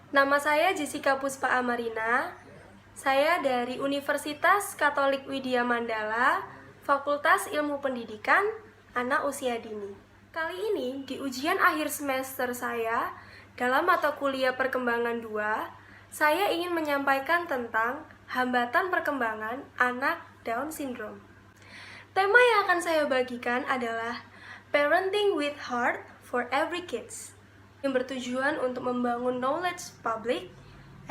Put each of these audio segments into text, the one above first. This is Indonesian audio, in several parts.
Nama saya Jessica Puspa Amarina. Saya dari Universitas Katolik Widya Mandala, Fakultas Ilmu Pendidikan, Anak Usia Dini. Kali ini di ujian akhir semester saya, dalam mata kuliah Perkembangan 2, saya ingin menyampaikan tentang hambatan perkembangan anak Down Syndrome. Tema yang akan saya bagikan adalah Parenting with Heart for Every Kids, yang bertujuan untuk membangun knowledge public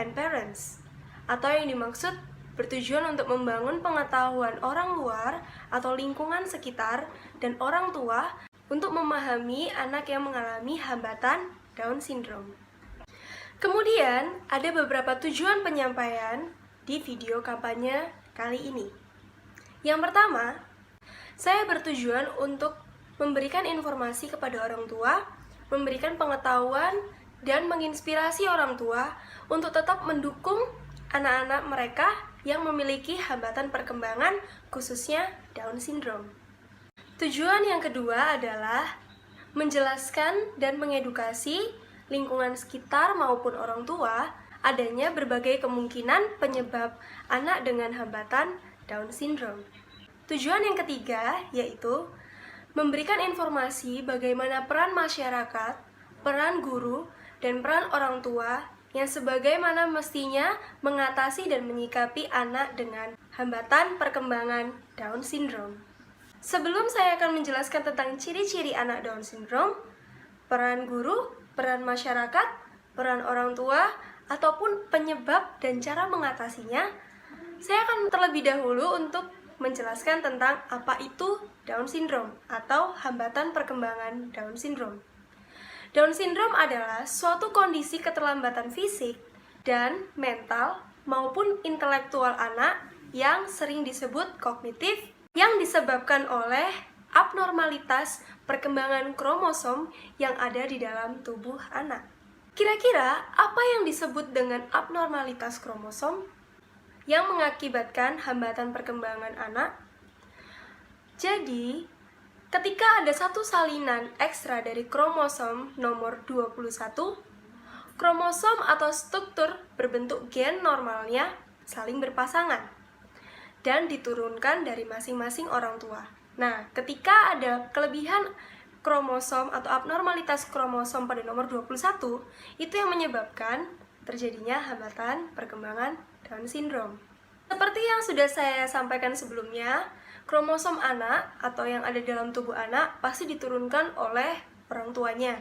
and parents, atau yang dimaksud bertujuan untuk membangun pengetahuan orang luar atau lingkungan sekitar dan orang tua untuk memahami anak yang mengalami hambatan Down Syndrome. Kemudian, ada beberapa tujuan penyampaian di video kampanye kali ini. Yang pertama, saya bertujuan untuk memberikan informasi kepada orang tua, memberikan pengetahuan, dan menginspirasi orang tua untuk tetap mendukung anak-anak mereka yang memiliki hambatan perkembangan, khususnya Down Syndrome. Tujuan yang kedua adalah menjelaskan dan mengedukasi lingkungan sekitar maupun orang tua adanya berbagai kemungkinan penyebab anak dengan hambatan Down Syndrome. Tujuan yang ketiga yaitu memberikan informasi bagaimana peran masyarakat, peran guru, dan peran orang tua yang sebagaimana mestinya mengatasi dan menyikapi anak dengan hambatan perkembangan Down Syndrome. Sebelum saya akan menjelaskan tentang ciri-ciri anak Down Syndrome, peran guru, peran masyarakat, peran orang tua, ataupun penyebab dan cara mengatasinya, saya akan terlebih dahulu untuk menjelaskan tentang apa itu Down Syndrome atau hambatan perkembangan Down Syndrome. Down Syndrome adalah suatu kondisi keterlambatan fisik dan mental maupun intelektual anak yang sering disebut kognitif yang disebabkan oleh abnormalitas perkembangan kromosom yang ada di dalam tubuh anak. Kira-kira apa yang disebut dengan abnormalitas kromosom yang mengakibatkan hambatan perkembangan anak? Jadi, ketika ada satu salinan ekstra dari kromosom nomor 21, kromosom atau struktur berbentuk gen normalnya saling berpasangan dan diturunkan dari masing-masing orang tua. Nah, ketika ada kelebihan kromosom atau abnormalitas kromosom pada nomor 21, itu yang menyebabkan terjadinya hambatan perkembangan Down Syndrome. Seperti yang sudah saya sampaikan sebelumnya, kromosom anak atau yang ada dalam tubuh anak pasti diturunkan oleh orang tuanya.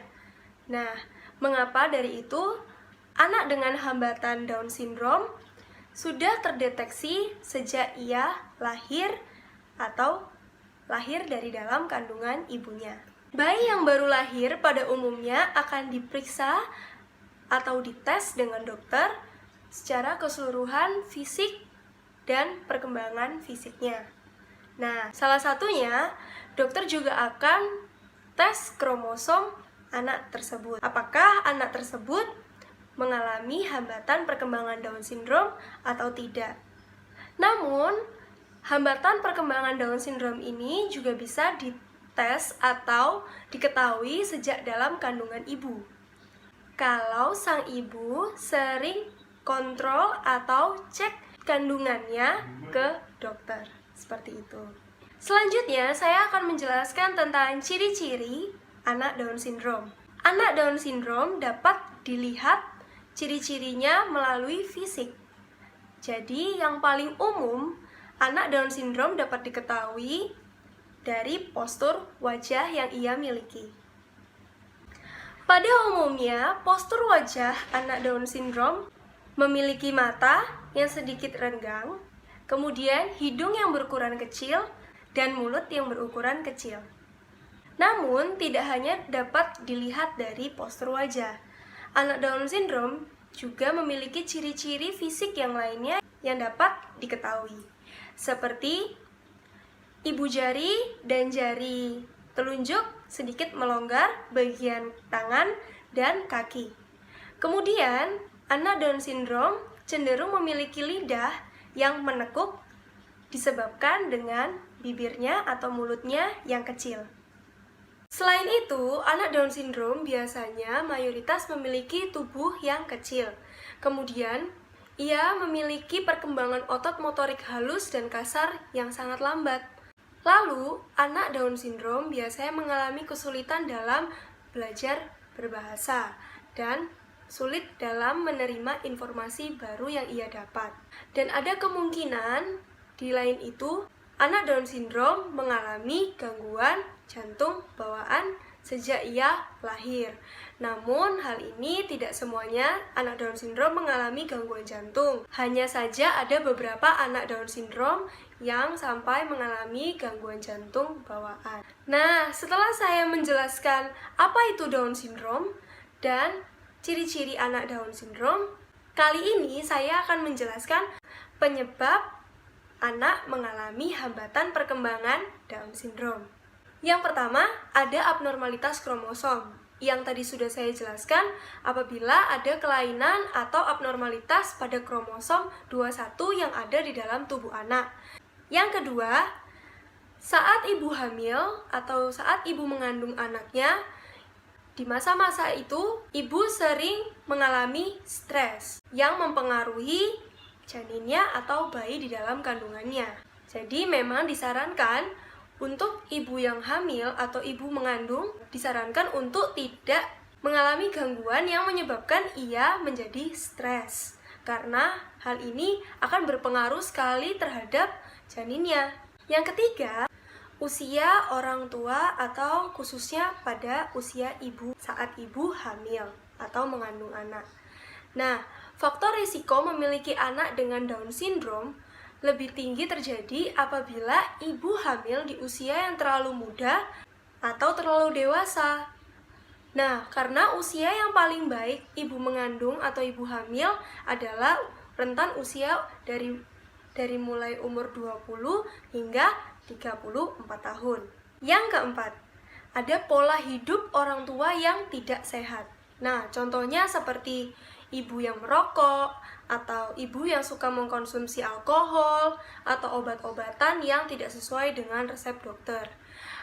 Nah, mengapa dari itu anak dengan hambatan Down Syndrome sudah terdeteksi sejak ia lahir atau lahir dari dalam kandungan ibunya. Bayi yang baru lahir pada umumnya akan diperiksa atau dites dengan dokter secara keseluruhan fisik dan perkembangan fisiknya. Nah, salah satunya dokter juga akan tes kromosom anak tersebut. Apakah anak tersebut mengalami hambatan perkembangan Down Syndrome atau tidak? Namun, hambatan perkembangan Down Syndrome ini juga bisa dites atau diketahui sejak dalam kandungan ibu. Kalau sang ibu sering kontrol atau cek kandungannya ke dokter, seperti itu. Selanjutnya, saya akan menjelaskan tentang ciri-ciri anak Down Syndrome. Anak Down Syndrome dapat dilihat ciri-cirinya melalui fisik. Jadi, yang paling umum, anak Down Syndrome dapat diketahui dari postur wajah yang ia miliki. Pada umumnya, postur wajah anak Down Syndrome memiliki mata yang sedikit renggang, kemudian hidung yang berukuran kecil, dan mulut yang berukuran kecil. Namun, tidak hanya dapat dilihat dari postur wajah. Anak Down Syndrome juga memiliki ciri-ciri fisik yang lainnya yang dapat diketahui, seperti ibu jari dan jari telunjuk sedikit melonggar bagian tangan dan kaki. Kemudian, anak Down Syndrome cenderung memiliki lidah yang menekuk disebabkan dengan bibirnya atau mulutnya yang kecil. Selain itu, anak Down syndrome biasanya mayoritas memiliki tubuh yang kecil. Kemudian, ia memiliki perkembangan otot motorik halus dan kasar yang sangat lambat. Lalu, anak Down syndrome biasanya mengalami kesulitan dalam belajar berbahasa dan sulit dalam menerima informasi baru yang ia dapat. Dan ada kemungkinan di lain itu, anak Down syndrome mengalami gangguan jantung bawaan sejak ia lahir. Namun, hal ini tidak semuanya anak Down syndrome mengalami gangguan jantung. Hanya saja ada beberapa anak Down syndrome yang sampai mengalami gangguan jantung bawaan. Nah, setelah saya menjelaskan apa itu Down syndrome dan ciri-ciri anak Down syndrome, kali ini saya akan menjelaskan penyebab anak mengalami hambatan perkembangan Down syndrome. Yang pertama, ada abnormalitas kromosom. Yang tadi sudah saya jelaskan, apabila ada kelainan atau abnormalitas pada kromosom 21 yang ada di dalam tubuh anak. Yang kedua, saat ibu hamil atau saat ibu mengandung anaknya, di masa-masa itu, ibu sering mengalami stres yang mempengaruhi janinnya atau bayi di dalam kandungannya. Jadi memang disarankan untuk ibu yang hamil atau ibu mengandung, disarankan untuk tidak mengalami gangguan yang menyebabkan ia menjadi stres. Karena hal ini akan berpengaruh sekali terhadap janinnya. Yang ketiga, usia orang tua atau khususnya pada usia ibu saat ibu hamil atau mengandung anak. Nah, faktor risiko memiliki anak dengan Down syndrome lebih tinggi terjadi apabila ibu hamil di usia yang terlalu muda atau terlalu dewasa. Nah, karena usia yang paling baik ibu mengandung atau ibu hamil adalah rentan usia dari mulai umur 20 hingga 34 tahun. Yang keempat, ada pola hidup orang tua yang tidak sehat. Nah, contohnya seperti ibu yang merokok, atau ibu yang suka mengkonsumsi alkohol, atau obat-obatan yang tidak sesuai dengan resep dokter.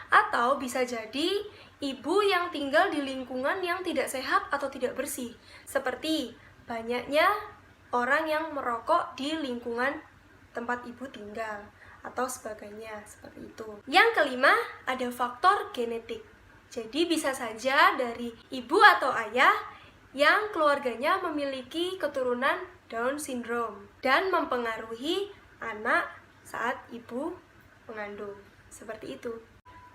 Atau bisa jadi ibu yang tinggal di lingkungan yang tidak sehat atau tidak bersih, seperti banyaknya orang yang merokok di lingkungan tempat ibu tinggal, atau sebagainya, seperti itu. Yang kelima, ada faktor genetik. Jadi bisa saja dari ibu atau ayah yang keluarganya memiliki keturunan Down syndrome dan mempengaruhi anak saat ibu mengandung. Seperti itu.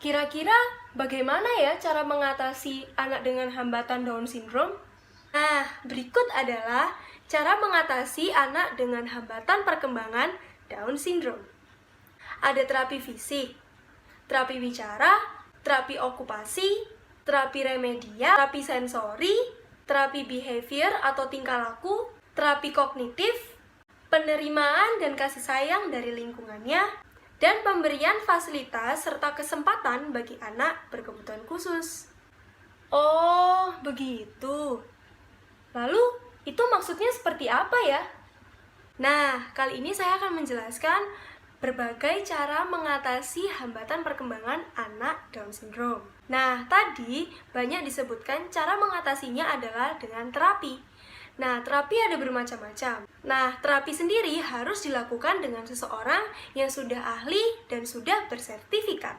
Kira-kira bagaimana ya cara mengatasi anak dengan hambatan Down syndrome? Nah, berikut adalah cara mengatasi anak dengan hambatan perkembangan Down syndrome. Ada terapi fisik, terapi bicara, terapi okupasi, terapi remedia, terapi sensori, terapi behavior atau tingkah laku, terapi kognitif, penerimaan dan kasih sayang dari lingkungannya, dan pemberian fasilitas serta kesempatan bagi anak berkebutuhan khusus. Oh, begitu. Lalu, itu maksudnya seperti apa ya? Nah, kali ini saya akan menjelaskan berbagai cara mengatasi hambatan perkembangan anak Down syndrome. Nah, tadi banyak disebutkan cara mengatasinya adalah dengan terapi. Nah, terapi ada bermacam-macam. Nah, terapi sendiri harus dilakukan dengan seseorang yang sudah ahli dan sudah bersertifikat.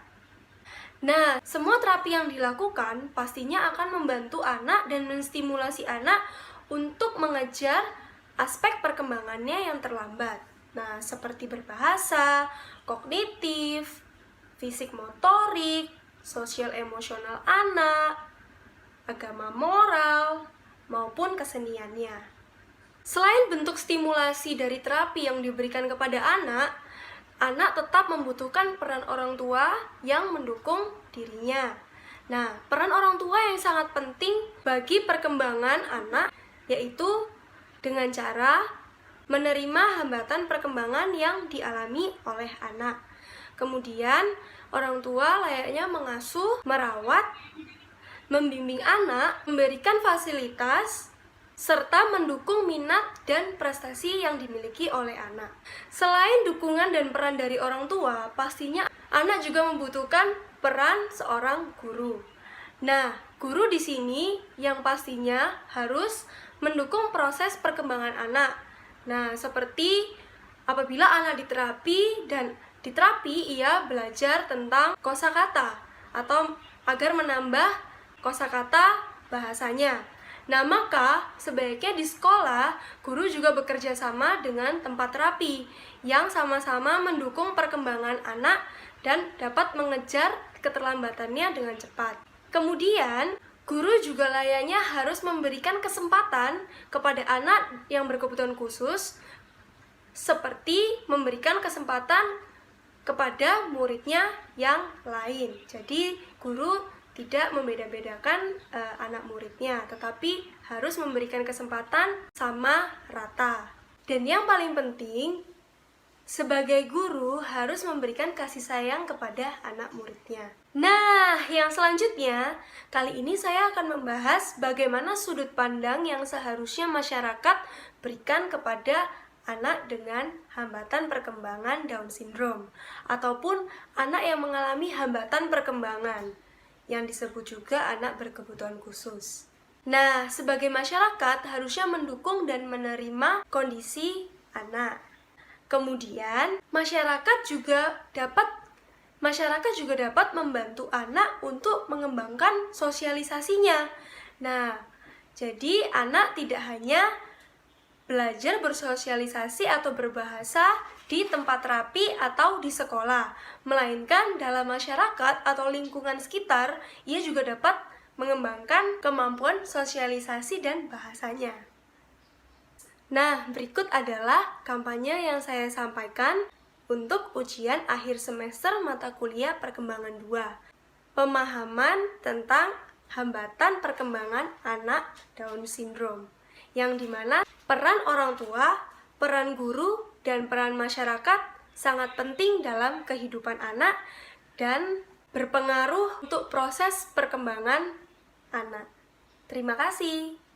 Nah, semua terapi yang dilakukan pastinya akan membantu anak dan menstimulasi anak untuk mengejar aspek perkembangannya yang terlambat. Nah, seperti berbahasa, kognitif, fisik motorik, sosial emosional anak, agama moral, maupun keseniannya. Selain bentuk stimulasi dari terapi yang diberikan kepada anak tetap membutuhkan peran orang tua yang mendukung dirinya. Nah, peran orang tua yang sangat penting bagi perkembangan anak yaitu dengan cara menerima hambatan perkembangan yang dialami oleh anak. Kemudian, orang tua layaknya mengasuh, merawat, membimbing anak, memberikan fasilitas, serta mendukung minat dan prestasi yang dimiliki oleh anak. Selain dukungan dan peran dari orang tua, pastinya anak juga membutuhkan peran seorang guru. Nah, guru di sini yang pastinya harus mendukung proses perkembangan anak. Nah, seperti apabila anak di terapi ia belajar tentang kosakata atau agar menambah kosakata bahasanya. Nah, maka sebaiknya di sekolah, guru juga bekerja sama dengan tempat terapi yang sama-sama mendukung perkembangan anak dan dapat mengejar keterlambatannya dengan cepat. Kemudian, guru juga layaknya harus memberikan kesempatan kepada anak yang berkebutuhan khusus, seperti memberikan kesempatan kepada muridnya yang lain. Jadi, guru tidak membeda-bedakan anak muridnya, tetapi harus memberikan kesempatan sama rata. Dan yang paling penting, sebagai guru harus memberikan kasih sayang kepada anak muridnya. Nah, yang selanjutnya, kali ini saya akan membahas bagaimana sudut pandang yang seharusnya masyarakat berikan kepada anak dengan hambatan perkembangan Down syndrome ataupun anak yang mengalami hambatan perkembangan yang disebut juga anak berkebutuhan khusus. Nah, sebagai masyarakat harusnya mendukung dan menerima kondisi anak. Kemudian, masyarakat juga dapat membantu anak untuk mengembangkan sosialisasinya. Nah, jadi anak tidak hanya belajar bersosialisasi atau berbahasa di tempat terapi atau di sekolah, melainkan dalam masyarakat atau lingkungan sekitar, ia juga dapat mengembangkan kemampuan sosialisasi dan bahasanya. Nah, berikut adalah kampanye yang saya sampaikan untuk ujian akhir semester mata kuliah perkembangan 2. Pemahaman tentang hambatan perkembangan anak Down syndrome, yang dimana peran orang tua, peran guru, dan peran masyarakat sangat penting dalam kehidupan anak dan berpengaruh untuk proses perkembangan anak. Terima kasih.